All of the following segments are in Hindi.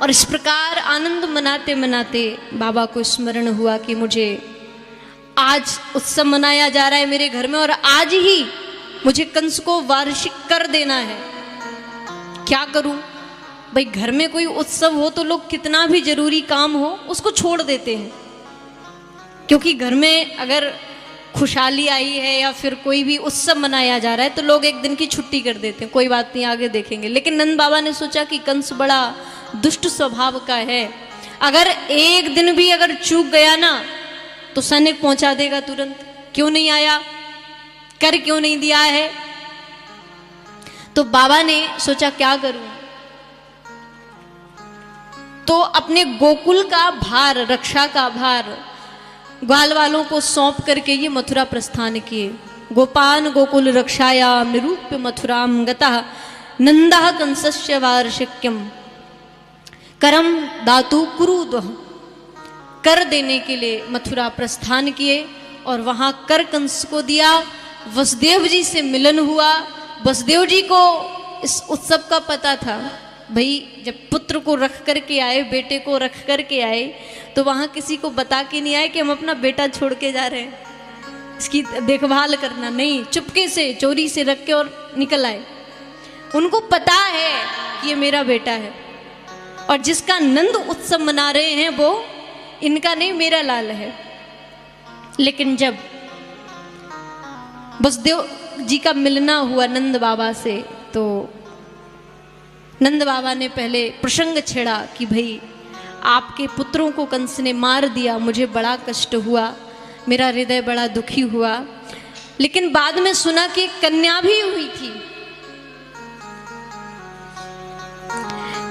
और इस प्रकार आनंद मनाते मनाते बाबा को स्मरण हुआ कि मुझे आज उत्सव मनाया जा रहा है मेरे घर में और आज ही मुझे कंस को वार्षिक कर देना है। क्या करूं भाई, घर में कोई उत्सव हो तो लोग कितना भी जरूरी काम हो उसको छोड़ देते हैं, क्योंकि घर में अगर खुशहाली आई है या फिर कोई भी उत्सव मनाया जा रहा है तो लोग एक दिन की छुट्टी कर देते हैं, कोई बात नहीं आगे देखेंगे। लेकिन नंद बाबा ने सोचा कि कंस बड़ा दुष्ट स्वभाव का है, अगर एक दिन भी अगर चूक गया ना तो सैनिक पहुंचा देगा तुरंत। क्यों नहीं आया, कर क्यों नहीं दिया है? तो बाबा ने सोचा क्या करूं, तो अपने गोकुल का भार, रक्षा का भार ग्वाल वालों को सौंप करके ये मथुरा प्रस्थान किए। गोपान गोकुल रक्षायाम निरूप्य मथुराम गतः नंदः कंसस्य वार्षिक्यम करम दातु कुरुद्वः। कर देने के लिए मथुरा प्रस्थान किए और वहां कर कंस को दिया। वसुदेव जी से मिलन हुआ। वसुदेव जी को इस उत्सव का पता था, भाई जब पुत्र को रख करके आए, बेटे को रख करके आए, तो वहां किसी को बता के नहीं आए कि हम अपना बेटा छोड़ के जा रहे हैं, इसकी देखभाल करना नहीं, चुपके से चोरी से रख के और निकल आए। उनको पता है कि ये मेरा बेटा है और जिसका नंद उत्सव मना रहे हैं वो इनका नहीं, मेरा लाल है। लेकिन जब वसुदेव जी का मिलना हुआ नंद बाबा से, तो नंद बाबा ने पहले प्रसंग छेड़ा कि भाई आपके पुत्रों को कंस ने मार दिया, मुझे बड़ा कष्ट हुआ, मेरा हृदय बड़ा दुखी हुआ। लेकिन बाद में सुना कि कन्या भी हुई थी,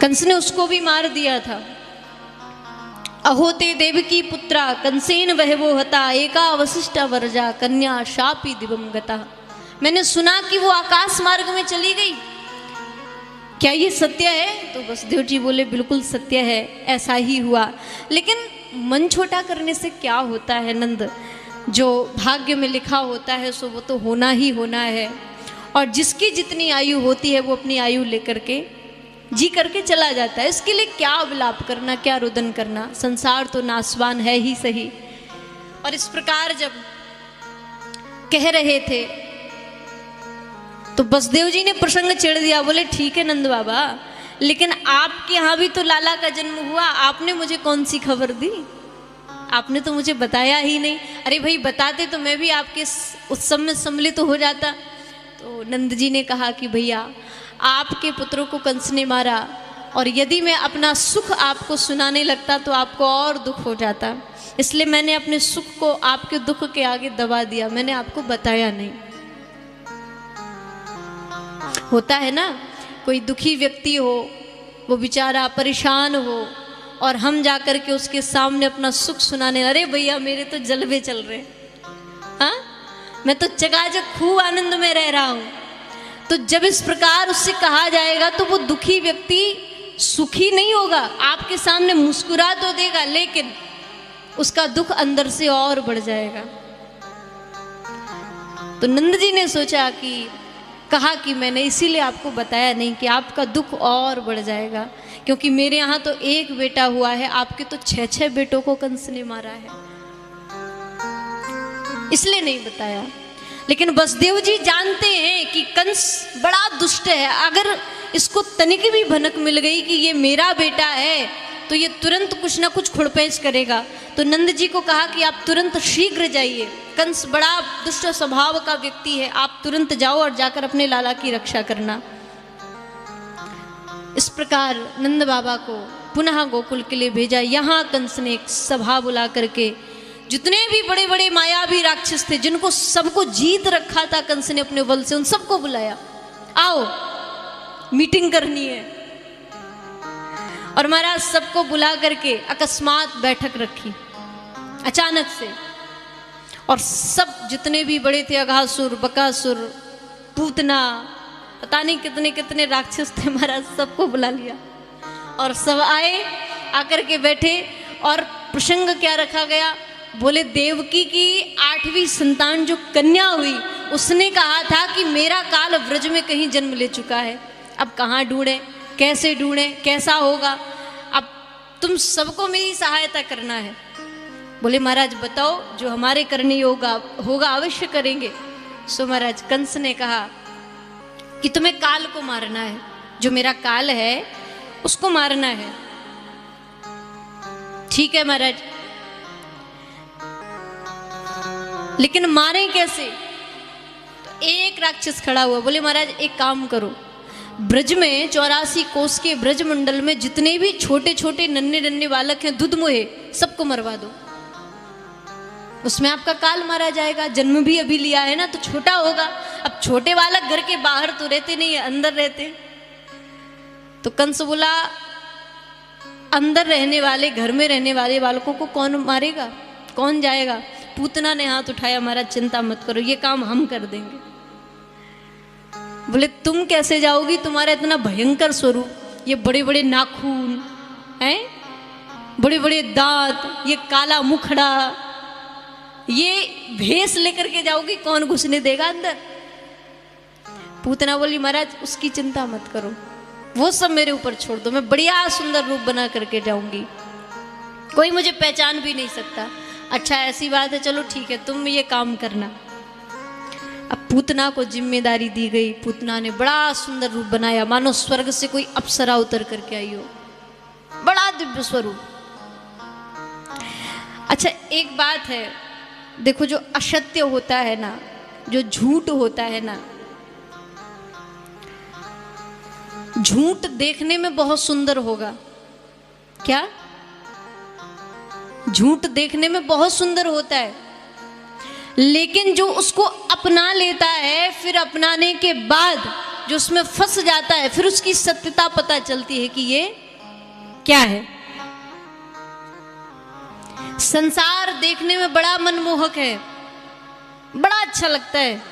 कंस ने उसको भी मार दिया था। अहोते देवकी पुत्रा कंसेन वहवो हता एका वशिष्ठा वरजा कन्या शापी दिवम गता। मैंने सुना कि वो आकाश मार्ग में चली गई, क्या ये सत्य है? तो वसुदेव जी बोले बिल्कुल सत्य है, ऐसा ही हुआ। लेकिन मन छोटा करने से क्या होता है नंद, जो भाग्य में लिखा होता है सो वो तो होना ही होना है। और जिसकी जितनी आयु होती है वो अपनी आयु लेकर के जी करके चला जाता है। इसके लिए क्या विलाप करना, क्या रुदन करना, संसार तो नासवान है ही सही। और इस प्रकार जब कह रहे थे तो वसुदेव जी ने प्रसंग छेड़ दिया। बोले ठीक है नंद बाबा, लेकिन आपके यहाँ भी तो लाला का जन्म हुआ, आपने मुझे कौन सी खबर दी? आपने तो मुझे बताया ही नहीं। अरे भाई बताते तो मैं भी आपके उत्सव में सम्मिलित हो जाता। तो नंद जी ने कहा कि भैया आपके पुत्रों को कंस ने मारा और यदि मैं अपना सुख आपको सुनाने लगता तो आपको और दुख हो जाता, इसलिए मैंने अपने सुख को आपके दुख के आगे दबा दिया, मैंने आपको बताया नहीं। होता है ना, कोई दुखी व्यक्ति हो, वो बेचारा परेशान हो और हम जाकर के उसके सामने अपना सुख सुनाने, अरे भैया मेरे तो जलवे चल रहे, हाँ मैं तो चकाचक खूब आनंद में रह रहा हूं। तो जब इस प्रकार उससे कहा जाएगा तो वो दुखी व्यक्ति सुखी नहीं होगा, आपके सामने मुस्कुरा तो देगा लेकिन उसका दुख अंदर से और बढ़ जाएगा। तो नंद जी ने सोचा कि कहा कि मैंने इसीलिए आपको बताया नहीं कि आपका दुख और बढ़ जाएगा, क्योंकि मेरे यहाँ तो एक बेटा हुआ है, आपके तो 6-6 बेटों को कंस ने मारा है, इसलिए नहीं बताया। लेकिन वसुदेव जी जानते हैं कि कंस बड़ा दुष्ट है, अगर इसको तनिक भी भनक मिल गई कि ये मेरा बेटा है तो ये तुरंत कुछ ना कुछ खुड़पेश करेगा। तो नंद जी को कहा कि आप तुरंत शीघ्र जाइए, कंस बड़ा दुष्ट स्वभाव का व्यक्ति है, आप तुरंत जाओ और जाकर अपने लाला की रक्षा करना। इस प्रकार नंद बाबा को पुनः गोकुल के लिए भेजा। यहाँ कंस ने एक सभा बुला करके जितने भी बड़े बड़े मायावी राक्षस थे, जिनको सबको जीत रखा था कंस ने अपने बल से, उन सबको बुलाया, आओ मीटिंग करनी है। और महाराज सबको बुला करके अकस्मात बैठक रखी अचानक से, और सब जितने भी बड़े थे, अघासुर, बकासुर, पूतना, पता नहीं कितने कितने राक्षस थे, महाराज सबको बुला लिया और सब आए, आकर के बैठे। और प्रसंग क्या रखा गया? बोले देवकी की 8वीं संतान जो कन्या हुई, उसने कहा था कि मेरा काल व्रज में कहीं जन्म ले चुका है, अब कहाँ ढूंढे, कैसे ढूंढे, कैसा होगा। अब तुम सबको मेरी सहायता करना है। बोले महाराज बताओ, जो हमारे करने योगा होगा अवश्य करेंगे। सो महाराज कंस ने कहा कि तुम्हें काल को मारना है, जो मेरा काल है उसको मारना है। ठीक है महाराज, लेकिन मारे कैसे? तो एक राक्षस खड़ा हुआ, बोले महाराज एक काम करो, ब्रज में 84 कोस के ब्रज मंडल में जितने भी छोटे छोटे नन्हे नन्हे बालक हैं दुधमुहे, सबको मरवा दो, उसमें आपका काल मारा जाएगा। जन्म भी अभी लिया है ना, तो छोटा होगा। अब छोटे बालक घर के बाहर तो रहते नहीं है, अंदर रहते। तो कंस बोला अंदर रहने वाले, घर में रहने वाले बालकों को कौन मारेगा, कौन जाएगा? पूतना ने हाथ उठाया, महाराज चिंता मत करो, ये काम हम कर देंगे। बोले तुम कैसे जाओगी, तुम्हारा इतना भयंकर स्वरूप, ये बड़े बड़े नाखून हैं, बड़े बड़े दांत, ये काला मुखड़ा, ये भेष लेकर के जाओगी, कौन घुसने देगा अंदर? पूतना बोली महाराज उसकी चिंता मत करो, वो सब मेरे ऊपर छोड़ दो, मैं बढ़िया सुंदर रूप बना करके जाऊंगी, कोई मुझे पहचान भी नहीं सकता। अच्छा ऐसी बात है, चलो ठीक है, तुम ये काम करना। अब पूतना को जिम्मेदारी दी गई। पूतना ने बड़ा सुंदर रूप बनाया, मानो स्वर्ग से कोई अप्सरा उतर करके आई हो, बड़ा दिव्य स्वरूप। अच्छा एक बात है, देखो जो असत्य होता है ना, जो झूठ होता है ना, झूठ देखने में बहुत सुंदर होगा, क्या? झूठ देखने में बहुत सुंदर होता है, लेकिन जो उसको अपना लेता है, फिर अपनाने के बाद जो उसमें फंस जाता है, फिर उसकी सत्यता पता चलती है कि ये क्या है। संसार देखने में बड़ा मनमोहक है, बड़ा अच्छा लगता है,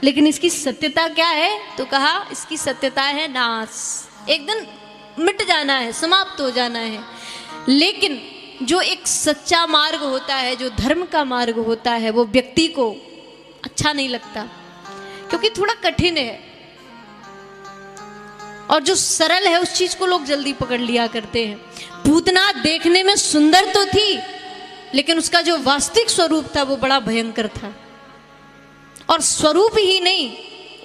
लेकिन इसकी सत्यता क्या है? तो कहा इसकी सत्यता है नाश, एक दिन मिट जाना है, समाप्त हो जाना है। लेकिन जो एक सच्चा मार्ग होता है, जो धर्म का मार्ग होता है, वो व्यक्ति को अच्छा नहीं लगता, क्योंकि थोड़ा कठिन है, और जो सरल है उस चीज को लोग जल्दी पकड़ लिया करते हैं। पूतना देखने में सुंदर तो थी, लेकिन उसका जो वास्तविक स्वरूप था वो बड़ा भयंकर था, और स्वरूप ही नहीं,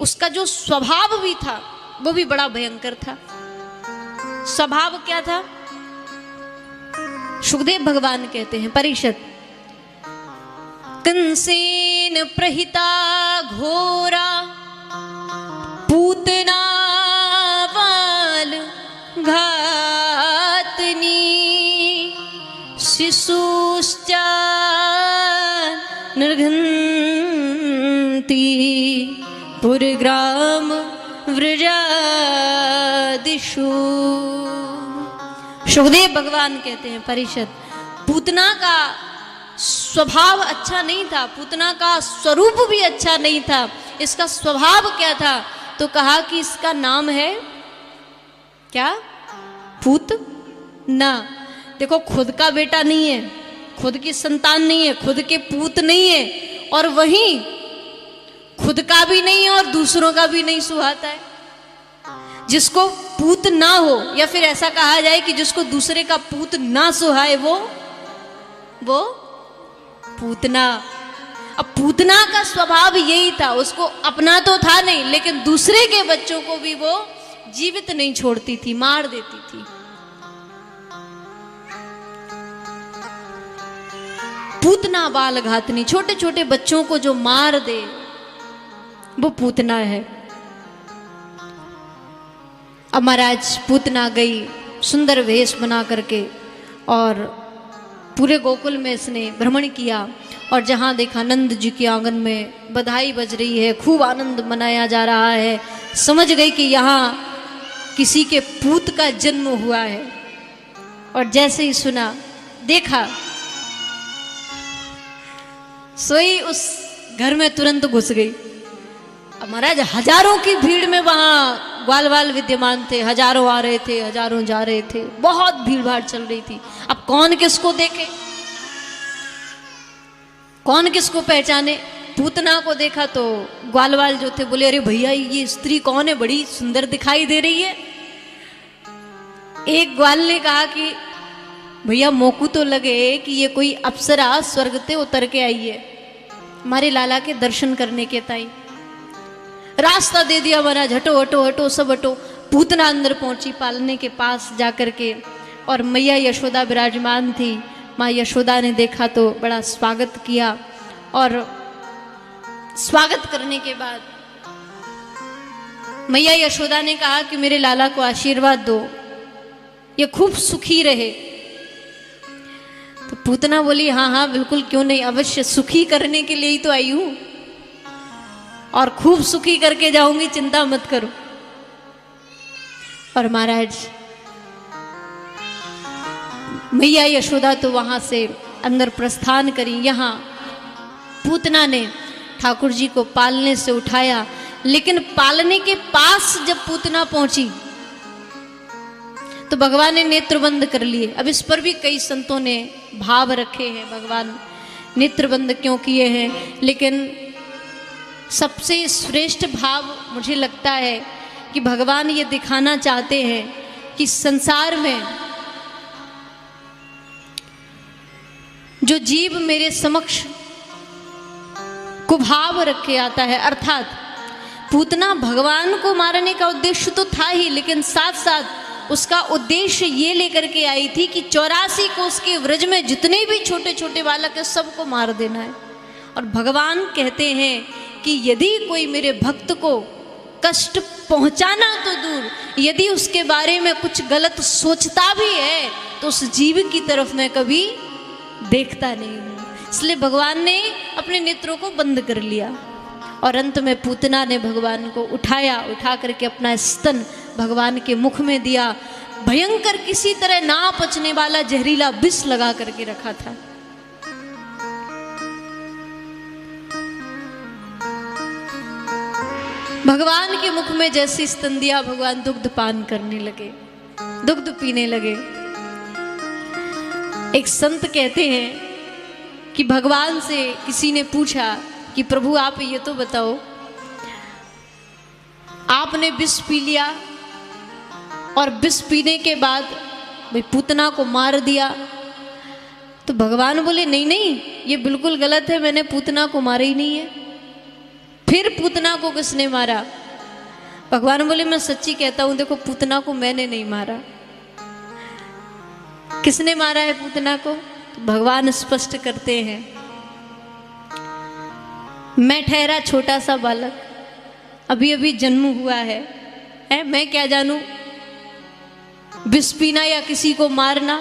उसका जो स्वभाव भी था वो भी बड़ा भयंकर था। स्वभाव क्या था? सुखदेव भगवान कहते हैं, परिषद कंसेन प्रहिता घोरा पूतना बाल घातनी शिशुश्चा निर्घन्ति पुरग्राम व्रजादिषु। सुखदेव भगवान कहते हैं, परिषद पूतना का स्वभाव अच्छा नहीं था, पूतना का स्वरूप भी अच्छा नहीं था। इसका स्वभाव क्या था? तो कहा कि इसका नाम है क्या? पूतना। देखो खुद का बेटा नहीं है, खुद की संतान नहीं है, खुद के पूत नहीं है, और वहीं खुद का भी नहीं है और दूसरों का भी नहीं सुहाता है। जिसको पूत ना हो, या फिर ऐसा कहा जाए कि जिसको दूसरे का पूत ना सुहाए, वो पूतना। अब पूतना का स्वभाव यही था, उसको अपना तो था नहीं, लेकिन दूसरे के बच्चों को भी वो जीवित नहीं छोड़ती थी, मार देती थी। पूतना बाल घातनी, छोटे छोटे बच्चों को जो मार दे वो पूतना है। अब महाराज पूतना गई सुंदर वेश बना करके, और पूरे गोकुल में इसने भ्रमण किया, और जहाँ देखा नंद जी के आंगन में बधाई बज रही है, खूब आनंद मनाया जा रहा है। समझ गई कि यहाँ किसी के पूत का जन्म हुआ है, और जैसे ही सुना, देखा, सोई उस घर में तुरंत घुस गई। अब महाराज हजारों की भीड़ में वहां ग्वाल वाल विद्यमान थे, हजारों आ रहे थे, हजारों जा रहे थे, बहुत भीड़ भाड़ चल रही थी। अब कौन किसको देखे, कौन किसको पहचाने? पूतना को देखा तो ग्वाल वाल जो थे बोले, अरे भैया ये स्त्री कौन है, बड़ी सुंदर दिखाई दे रही है। एक ग्वाल ने कहा कि भैया मोकू तो लगे कि ये कोई अप्सरा स्वर्ग से उतर के आई है हमारे लाला के दर्शन करने के ताई। रास्ता दे दिया महाराज, हटो हटो हटो सब हटो। पूतना अंदर पहुंची पालने के पास जाकर के, और मैया यशोदा विराजमान थी। माँ यशोदा ने देखा तो बड़ा स्वागत किया, और स्वागत करने के बाद मैया यशोदा ने कहा कि मेरे लाला को आशीर्वाद दो, ये खूब सुखी रहे। तो पूतना बोली हाँ हाँ बिल्कुल, क्यों नहीं, अवश्य सुखी करने के लिए ही तो आई हूं, और खूब सुखी करके जाऊंगी, चिंता मत करो। और महाराज मैया यशोदा तो वहां से अंदर प्रस्थान करी। यहाँ पूतना ने ठाकुर जी को पालने से उठाया, लेकिन पालने के पास जब पूतना पहुंची तो भगवान ने नेत्र बंद कर लिए। अब इस पर भी कई संतों ने भाव रखे हैं, भगवान नेत्र बंद क्यों किए हैं, लेकिन सबसे श्रेष्ठ भाव मुझे लगता है कि भगवान ये दिखाना चाहते हैं कि संसार में जो जीव मेरे समक्ष कुभाव रखे आता है, अर्थात पूतना भगवान को मारने का उद्देश्य तो था ही, लेकिन साथ साथ उसका उद्देश्य ये लेकर के आई थी कि 84 कोस के व्रज में जितने भी छोटे छोटे बालक है सबको मार देना है। और भगवान कहते हैं कि यदि कोई मेरे भक्त को कष्ट पहुंचाना तो दूर, यदि उसके बारे में कुछ गलत सोचता भी है तो उस जीव की तरफ मैं कभी देखता नहीं हूं। इसलिए भगवान ने अपने नेत्रों को बंद कर लिया, और अंत में पूतना ने भगवान को उठाया, उठा करके अपना स्तन भगवान के मुख में दिया। भयंकर किसी तरह ना पचने वाला जहरीला विष लगा करके रखा था। भगवान के मुख में जैसे स्तन दिया, भगवान दुग्ध पान करने लगे, दुग्ध पीने लगे। एक संत कहते हैं कि भगवान से किसी ने पूछा कि प्रभु आप ये तो बताओ, आपने विष पी लिया और विष पीने के बाद भाई पूतना को मार दिया, तो भगवान बोले नहीं नहीं ये बिल्कुल गलत है, मैंने पूतना को मारा ही नहीं है। फिर पूतना को किसने मारा? भगवान बोले मैं सच्ची कहता हूं, देखो पूतना को मैंने नहीं मारा। किसने मारा है पूतना को? तो भगवान स्पष्ट करते हैं, मैं ठहरा छोटा सा बालक, अभी अभी जन्म हुआ है, मैं क्या जानूं विष पीना या किसी को मारना।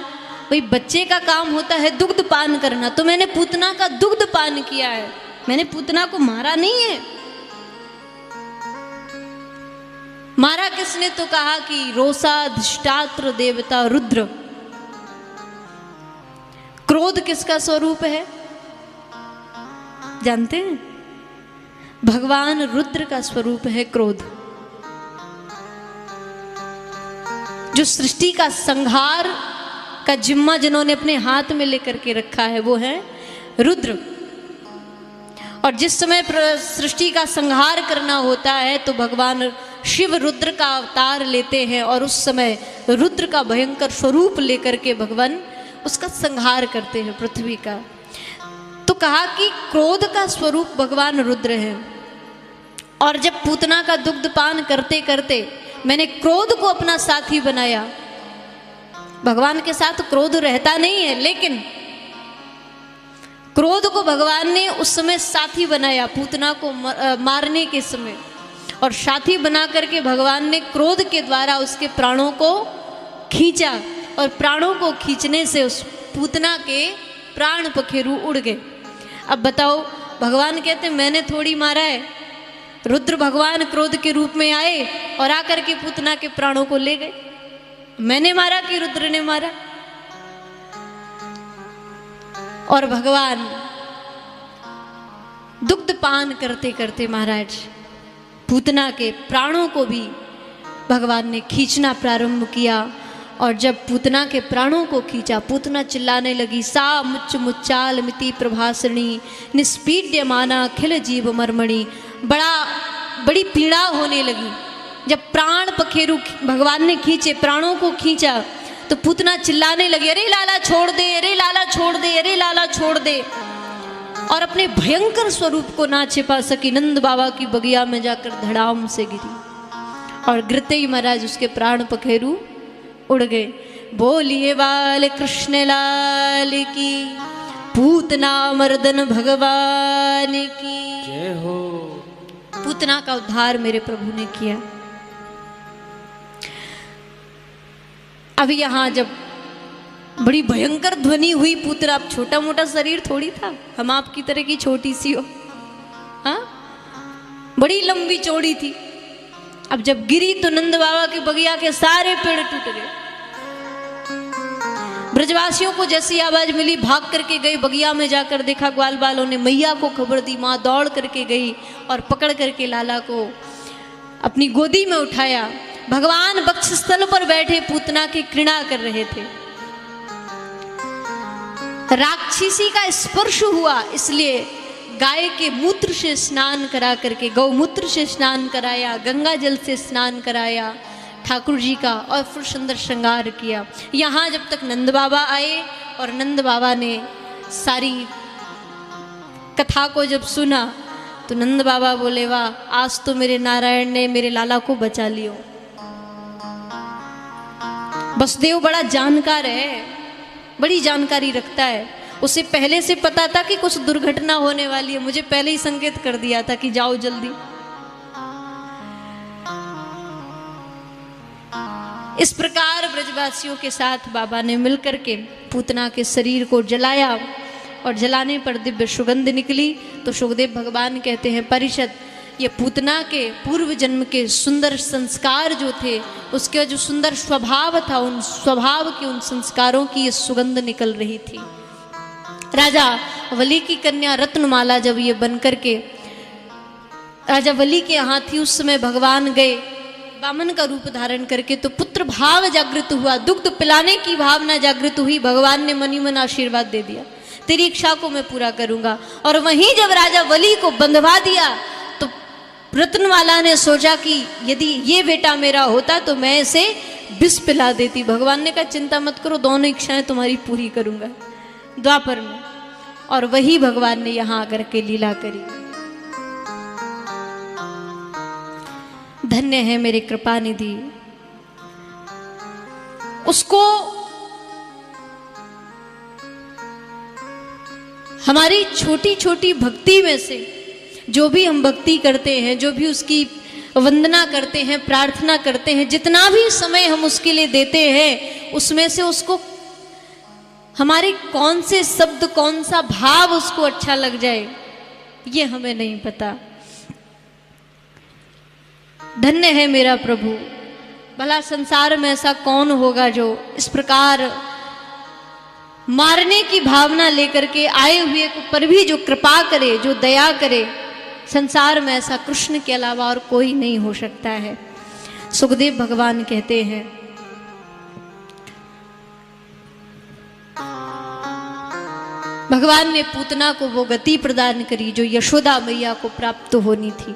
भाई बच्चे का काम होता है दुग्ध पान करना, तो मैंने पूतना का दुग्ध पान किया है, मैंने पूतना को मारा नहीं है। मारा किसने? तो कहा कि रोषाधिष्ठात्र देवता रुद्र। क्रोध किसका स्वरूप है जानते हैं? भगवान रुद्र का स्वरूप है क्रोध। जो सृष्टि का संहार का जिम्मा जिन्होंने अपने हाथ में लेकर के रखा है वो है रुद्र। और जिस समय सृष्टि का संहार करना होता है तो भगवान शिव रुद्र का अवतार लेते हैं, और उस समय रुद्र का भयंकर स्वरूप लेकर के भगवान उसका संहार करते हैं पृथ्वी का। तो कहा कि क्रोध का स्वरूप भगवान रुद्र है। और जब पूतना का दुग्ध पान करते करते मैंने क्रोध को अपना साथी बनाया। भगवान के साथ क्रोध रहता नहीं है, लेकिन क्रोध को भगवान ने उस समय साथी बनाया पूतना को मारने के समय, और साथी बना करके भगवान ने क्रोध के द्वारा उसके प्राणों को खींचा, और प्राणों को खींचने से उस पूतना के प्राण पखेरु उड़ गए। अब बताओ, भगवान कहते मैंने थोड़ी मारा है, रुद्र भगवान क्रोध के रूप में आए और आकर के पूतना के प्राणों को ले गए। मैंने मारा कि रुद्र ने मारा? और भगवान दुग्ध पान करते करते महाराज पूतना के प्राणों को भी भगवान ने खींचना प्रारंभ किया। और जब पूतना के प्राणों को खींचा, पूतना चिल्लाने लगी, सा मुच्च मुच्चाल मिति प्रभासणी निष्पीड्यमाना खिल जीव मर्मणि। बड़ी पीड़ा होने लगी। जब प्राण पखेरु भगवान ने खींचे, प्राणों को खींचा, तो पूतना चिल्लाने लगी, अरे लाला छोड़ दे, अरे लाला छोड़ दे, अरे लाला छोड़ दे। और अपने भयंकर स्वरूप को ना छिपा सकी, नंद बाबा की बगिया में जाकर धड़ाम से गिरी और गिरते ही महाराज उसके प्राण पखेरु उड़ गए। बोलिए बाल कृष्ण लाल की, पूतना मर्दन भगवान की जय हो। पूतना का उद्धार मेरे प्रभु ने किया। अभी यहां जब बड़ी भयंकर ध्वनि हुई, पूतना अब छोटा मोटा शरीर थोड़ी था, हम आपकी तरह की छोटी सी हो, हाँ बड़ी लंबी चौड़ी थी। अब जब गिरी तो नंद बाबा के बगिया के सारे पेड़ टूट गए। ब्रजवासियों को जैसी आवाज मिली भाग करके गए, बगिया में जाकर देखा, ग्वाल बालों ने मैया को खबर दी, माँ दौड़ करके गई और पकड़ करके लाला को अपनी गोदी में उठाया। भगवान वक्षस्थल पर बैठे पूतना की घृणा कर रहे थे। राक्षसी का स्पर्श हुआ, इसलिए गाय के मूत्र से स्नान करा करके, गौमूत्र से स्नान कराया, गंगा जल से स्नान कराया ठाकुर जी का, और फिर सुंदर श्रृंगार किया। यहाँ जब तक नंद बाबा आए और नंद बाबा ने सारी कथा को जब सुना तो नंद बाबा बोले, वाह आज तो मेरे नारायण ने मेरे लाला को बचा लियो। बसदेव बड़ा जानकार है, बड़ी जानकारी रखता है। उसे पहले से पता था कि कुछ दुर्घटना होने वाली है, मुझे पहले ही संकेत कर दिया था कि जाओ जल्दी। इस प्रकार ब्रजवासियों के साथ बाबा ने मिलकर के पूतना के शरीर को जलाया और जलाने पर दिव्य सुगंध निकली। तो सुखदेव भगवान कहते हैं, परिषद ये पूतना के पूर्व जन्म के सुंदर संस्कार जो थे, उसके जो सुंदर स्वभाव था, उन स्वभाव के उन संस्कारों की ये सुगंध निकल रही थी। राजा वली की कन्या रत्नमाला जब ये बन करके राजा वली के यहाँ थी, उस समय भगवान गए वामन का रूप धारण करके, तो पुत्र भाव जागृत हुआ, दुग्ध पिलाने की भावना जागृत हुई। भगवान ने मनी मन आशीर्वाद दे दिया, तेरी इच्छा को मैं पूरा करूंगा। और वहीं जब राजा वली को बंधवा दिया तो रत्नमाला ने सोचा कि यदि ये बेटा मेरा होता तो मैं इसे विष पिला देती। भगवान ने कहा चिंता मत करो, दोनों इच्छाएं तुम्हारी पूरी करूंगा द्वापर में। और वही भगवान ने यहां आकर के लीला करी। धन्य है मेरे कृपा निधि, उसको हमारी छोटी छोटी भक्ति में से जो भी हम भक्ति करते हैं, जो भी उसकी वंदना करते हैं, प्रार्थना करते हैं, जितना भी समय हम उसके लिए देते हैं, उसमें से उसको हमारे कौन से शब्द, कौन सा भाव उसको अच्छा लग जाए, ये हमें नहीं पता। धन्य है मेरा प्रभु। भला संसार में ऐसा कौन होगा जो इस प्रकार मारने की भावना लेकर के आए हुए पर भी जो कृपा करे, जो दया करे। संसार में ऐसा कृष्ण के अलावा और कोई नहीं हो सकता है। सुखदेव भगवान कहते हैं, भगवान ने पूतना को वो गति प्रदान करी जो यशोदा मैया को प्राप्त होनी थी।